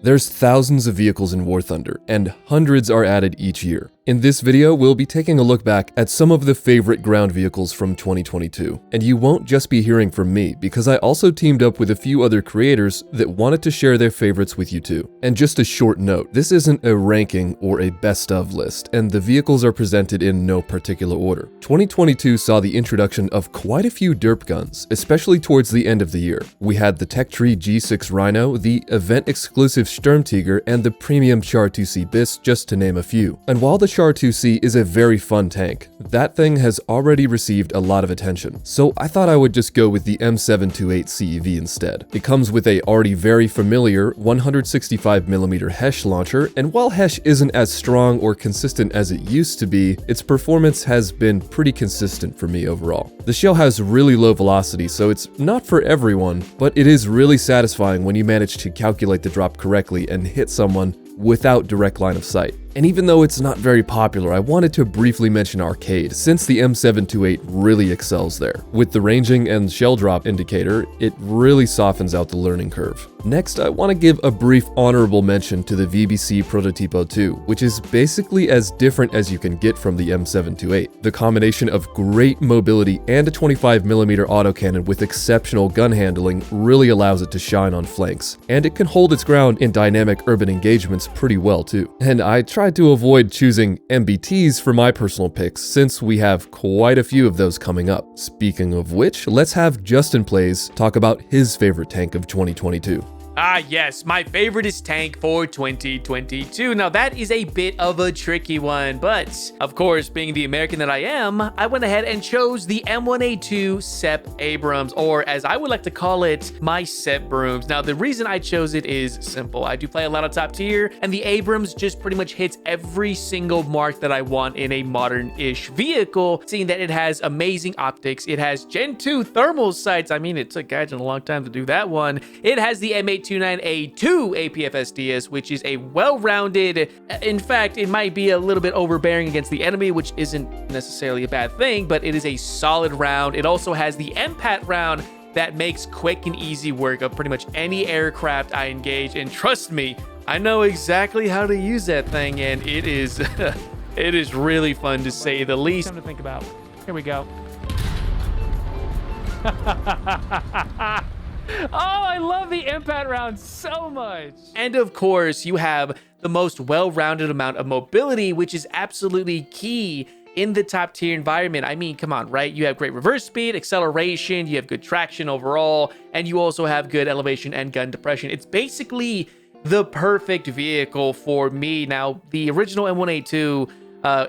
There's thousands of vehicles in War Thunder, and hundreds are added each year. In this video, we'll be taking a look back at some of the favorite ground vehicles from 2022. And you won't just be hearing from me, because I also teamed up with a few other creators that wanted to share their favorites with you too. And just a short note, this isn't a ranking or a best of list, and the vehicles are presented in no particular order. 2022 saw the introduction of quite a few derp guns, especially towards the end of the year. We had the Tech Tree G6 Rhino, the event-exclusive Sturmtiger, and the premium Char 2C Bis, just to name a few. And while the Char 2C is a very fun tank, that thing has already received a lot of attention. So I thought I would just go with the M728 CEV instead. It comes with a already very familiar 165mm Hesh launcher, and while Hesh isn't as strong or consistent as it used to be, its performance has been pretty consistent for me overall. The shell has really low velocity, so it's not for everyone, but it is really satisfying when you manage to calculate the drop correctly and hit someone without direct line of sight. And even though it's not very popular, I wanted to briefly mention arcade, since the M728 really excels there. With the ranging and shell drop indicator, it really softens out the learning curve. Next, I want to give a brief honorable mention to the VBC Prototipo 2, which is basically as different as you can get from the M728. The combination of great mobility and a 25mm autocannon with exceptional gun handling really allows it to shine on flanks, and it can hold its ground in dynamic urban engagements pretty well too. And I tried to avoid choosing MBTs for my personal picks, since we have quite a few of those coming up. Speaking of which, let's have Justin Plays talk about his favorite tank of 2022. Yes, my favoriteest tank for 2022. Now that is a bit of a tricky one, but of course, being the American that I am, I went ahead and chose the M1A2 Sep Abrams, or as I would like to call it, my Sep Brooms. Now the reason I chose it is simple. I do play a lot of top tier, and the Abrams just pretty much hits every single mark that I want in a modern-ish vehicle, seeing that it has amazing optics, it has Gen 2 thermal sights. I mean, it took Gaijin a long time to do that one. It has the M829A2 APFSDS, which is a well-rounded, in fact, it might be a little bit overbearing against the enemy, which isn't necessarily a bad thing, but it is a solid round. It also has the MPAT round that makes quick and easy work of pretty much any aircraft I engage, and trust me, I know exactly how to use that thing, and it is it is really fun to say the least. Something to think about. Here we go. Oh, I love the impact round so much. And of course, you have the most well-rounded amount of mobility, which is absolutely key in the top tier environment. I mean, come on, right? You have great reverse speed, acceleration, you have good traction overall, and you also have good elevation and gun depression. It's basically the perfect vehicle for me. Now, the original M1A2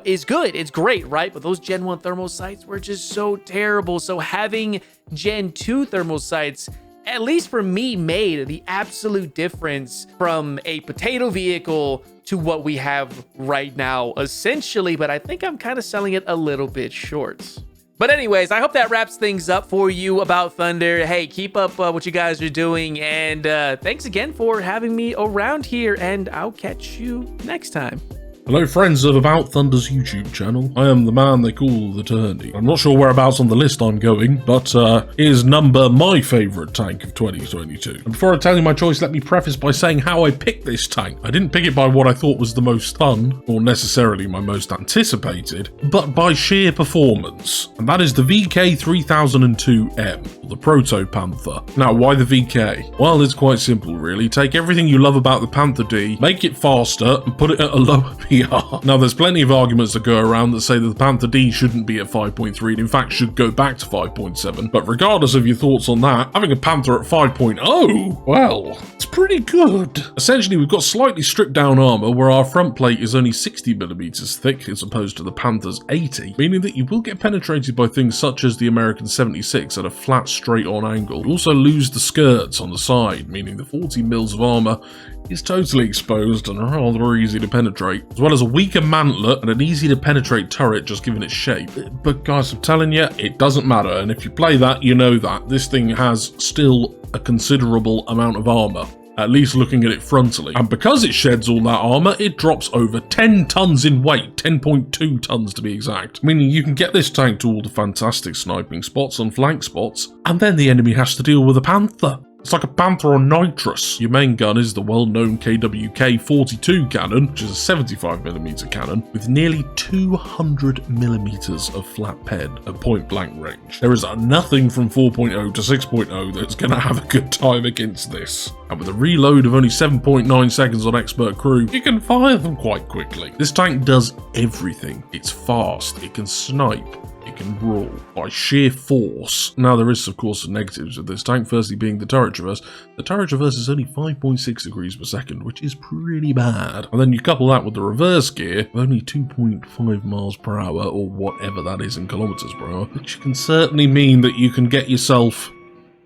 is good, it's great, right? But those Gen 1 thermal sights were just so terrible. So having Gen 2 thermal sights, at least for me, made the absolute difference from a potato vehicle to what we have right now, essentially. But I think I'm kind of selling it a little bit short. But anyways, I hope that wraps things up for you about Thunder. Hey, keep up what you guys are doing, and thanks again for having me around here, and I'll catch you next time. Hello friends of About Thunder's YouTube channel. I am the man they call the Turny. I'm not sure whereabouts on the list I'm going, but here's number my favourite tank of 2022. And before I tell you my choice, let me preface by saying how I picked this tank. I didn't pick it by what I thought was the most fun, or necessarily my most anticipated, but by sheer performance. And that is the VK3002M, the Proto Panther. Now, why the VK? Well, it's quite simple really. Take everything you love about the Panther D, make it faster, and put it at a lower PR. Now, there's plenty of arguments that go around that say that the Panther D shouldn't be at 5.3 and in fact should go back to 5.7, but regardless of your thoughts on that, having a Panther at 5.0, well, it's pretty good. Essentially, we've got slightly stripped down armor where our front plate is only 60mm thick as opposed to the Panther's 80, meaning that you will get penetrated by things such as the American 76 at a flat straight on angle. You also lose the skirts on the side, meaning the 40mm of armor is totally exposed and rather easy to penetrate, as well as a weaker mantlet and an easy to penetrate turret just given its shape. But guys, I'm telling you, it doesn't matter, and if you play that, you know that this thing has still a considerable amount of armor, at least looking at it frontally. And because it sheds all that armor, it drops over 10 tons in weight, 10.2 tons to be exact, meaning you can get this tank to all the fantastic sniping spots and flank spots, and then the enemy has to deal with a Panther. It's like a Panther on nitrous. Your main gun is the well-known KWK-42 cannon, which is a 75mm cannon, with nearly 200mm of flat ped at point-blank range. There is nothing from 4.0 to 6.0 that's going to have a good time against this. And with a reload of only 7.9 seconds on expert crew, you can fire them quite quickly. This tank does everything. It's fast, it can snipe, it can brawl by sheer force. Now there is of course some negatives of this tank, firstly being the turret traverse. The turret traverse is only 5.6 degrees per second, which is pretty bad. And then you couple that with the reverse gear, of only 2.5 miles per hour, or whatever that is in kilometers per hour, which can certainly mean that you can get yourself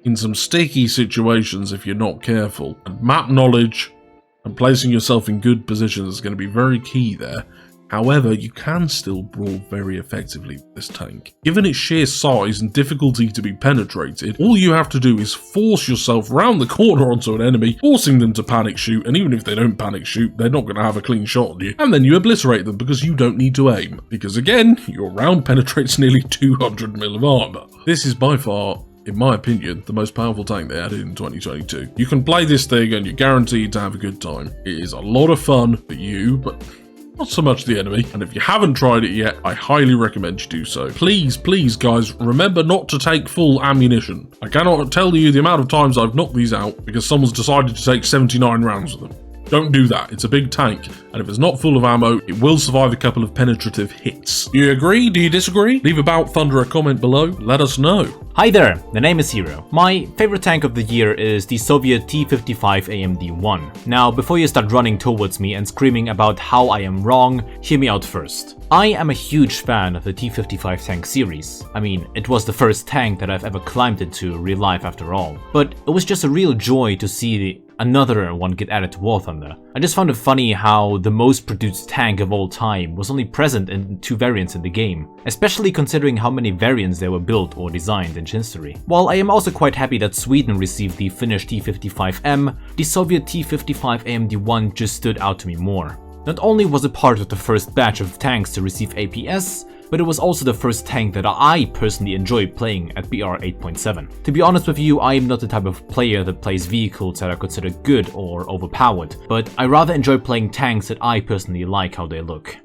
in some sticky situations if you're not careful. And map knowledge and placing yourself in good positions is going to be very key there. However, you can still brawl very effectively with this tank. Given its sheer size and difficulty to be penetrated, all you have to do is force yourself round the corner onto an enemy, forcing them to panic shoot, and even if they don't panic shoot, they're not going to have a clean shot on you, and then you obliterate them because you don't need to aim. Because again, your round penetrates nearly 200mm of armor. This is by far, in my opinion, the most powerful tank they added in 2022. You can play this thing and you're guaranteed to have a good time. It is a lot of fun for you, but not so much the enemy, and if you haven't tried it yet, I highly recommend you do so. Please, please guys, remember not to take full ammunition. I cannot tell you the amount of times I've knocked these out because someone's decided to take 79 rounds of them. Don't do that, it's a big tank, and if it's not full of ammo, it will survive a couple of penetrative hits. Do you agree? Do you disagree? Leave About Thunder a comment below, let us know. Hi there, the name is Hero. My favorite tank of the year is the Soviet T-55 AMD-1. Now, before you start running towards me and screaming about how I am wrong, hear me out first. I am a huge fan of the T-55 tank series. I mean, it was the first tank that I've ever climbed into real life after all. But it was just a real joy to see another one get added to War Thunder. I just found it funny how the most produced tank of all time was only present in 2 variants in the game, especially considering how many variants there were built or designed in history. While I am also quite happy that Sweden received the Finnish T-55M, the Soviet T-55 AMD-1 just stood out to me more. Not only was it part of the first batch of tanks to receive APS, but it was also the first tank that I personally enjoyed playing at BR 8.7. To be honest with you, I am not the type of player that plays vehicles that are considered good or overpowered, but I rather enjoy playing tanks that I personally like how they look.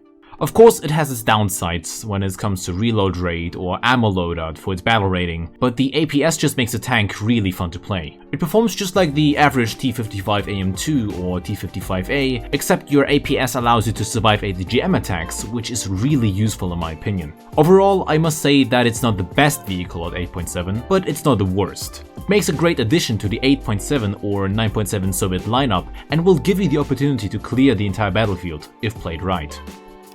Of course, it has its downsides when it comes to reload rate or ammo loadout for its battle rating, but the APS just makes the tank really fun to play. It performs just like the average T-55 AM2 or T-55A, except your APS allows you to survive ATGM attacks, which is really useful in my opinion. Overall, I must say that it's not the best vehicle at 8.7, but it's not the worst. It makes a great addition to the 8.7 or 9.7 Soviet lineup and will give you the opportunity to clear the entire battlefield, if played right.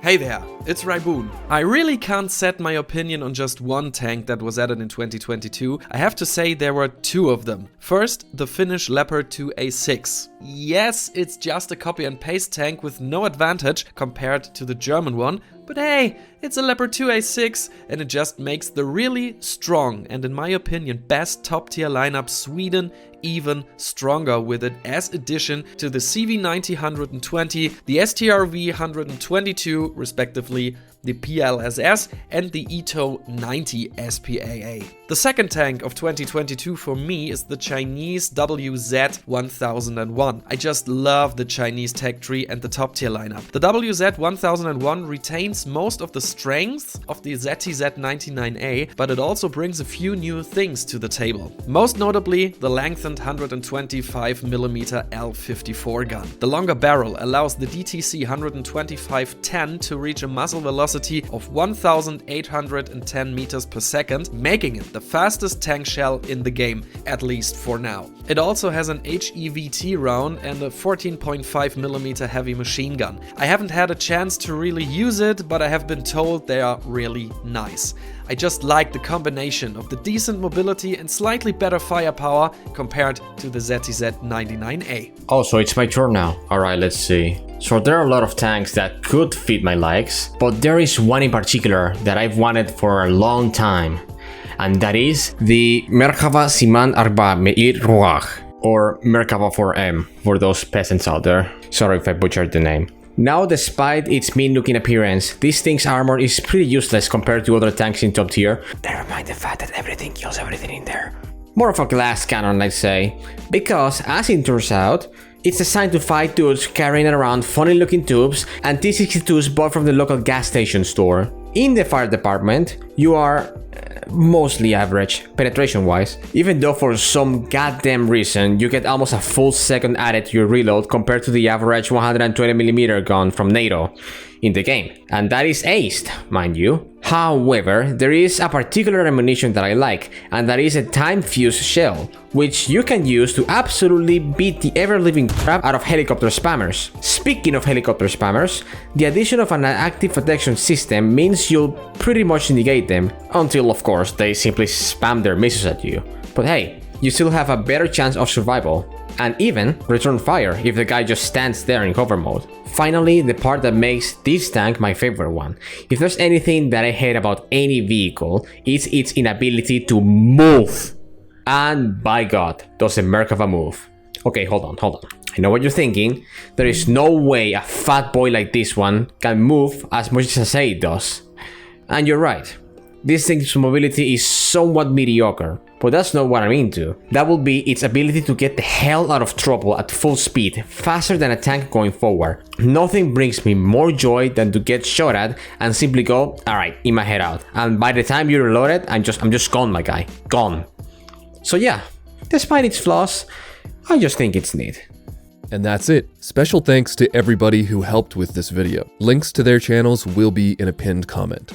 Hey there, it's Raiboon. I really can't set my opinion on just one tank that was added in 2022. I have to say there were 2 of them. First, the Finnish Leopard 2A6. Yes, it's just a copy and paste tank with no advantage compared to the German one, but hey, it's a Leopard 2A6 and it just makes the really strong and in my opinion best top tier lineup Sweden even stronger with it as addition to the CV90-120, the STRV-122 respectively, the PLSS and the Ito 90 SPAA. The second tank of 2022 for me is the Chinese WZ-1001. I just love the Chinese tech tree and the top tier lineup. The WZ-1001 retains most of the strengths of the ZTZ-99A, but it also brings a few new things to the table. Most notably, the lengthened 125mm L54 gun. The longer barrel allows the DTC 125-10 to reach a muzzle velocity of 1,810 meters per second, making it the fastest tank shell in the game, at least for now. It also has an HEVT round and a 14.5mm heavy machine gun. I haven't had a chance to really use it, but I have been told they are really nice. I just like the combination of the decent mobility and slightly better firepower compared to the ZTZ-99A. Oh, so it's my turn now. Alright, let's see. So there are a lot of tanks that could fit my likes, but there is one in particular that I've wanted for a long time, and that is the Merkava Siman Arba Meir Ruach, or Merkava 4M, for those peasants out there. Sorry if I butchered the name. Now, despite its mean-looking appearance, this thing's armor is pretty useless compared to other tanks in top tier. Never mind the fact that everything kills everything in there. more of a glass cannon, let's say, because as it turns out, it's designed to fight dudes carrying around funny looking tubes and T-62s bought from the local gas station store. In the fire department, you are mostly average, penetration wise, even though for some goddamn reason you get almost a full second added to your reload compared to the average 120mm gun from NATO in the game, and that is aced, mind you. However, there is a particular ammunition that I like, and that is a time fuse shell, which you can use to absolutely beat the ever-living crap out of helicopter spammers. Speaking of helicopter spammers, the addition of an active protection system means you'll pretty much negate them, until of course they simply spam their missiles at you. But hey, you still have a better chance of survival, and even return fire if the guy just stands there in cover mode. Finally, the part that makes this tank my favorite one. If there's anything that I hate about any vehicle, it's its inability to move. And by God, does a merc of a move. Okay, hold on. I know what you're thinking. There is no way a fat boy like this one can move as much as I say it does. And you're right. This thing's mobility is somewhat mediocre, but that's not what I'm into. That will be its ability to get the hell out of trouble at full speed, faster than a tank going forward. Nothing brings me more joy than to get shot at and simply go, alright, in my head out. And by the time you reload it, I'm just gone, my guy. Gone. So yeah, despite its flaws, I just think it's neat. And that's it. Special thanks to everybody who helped with this video. Links to their channels will be in a pinned comment.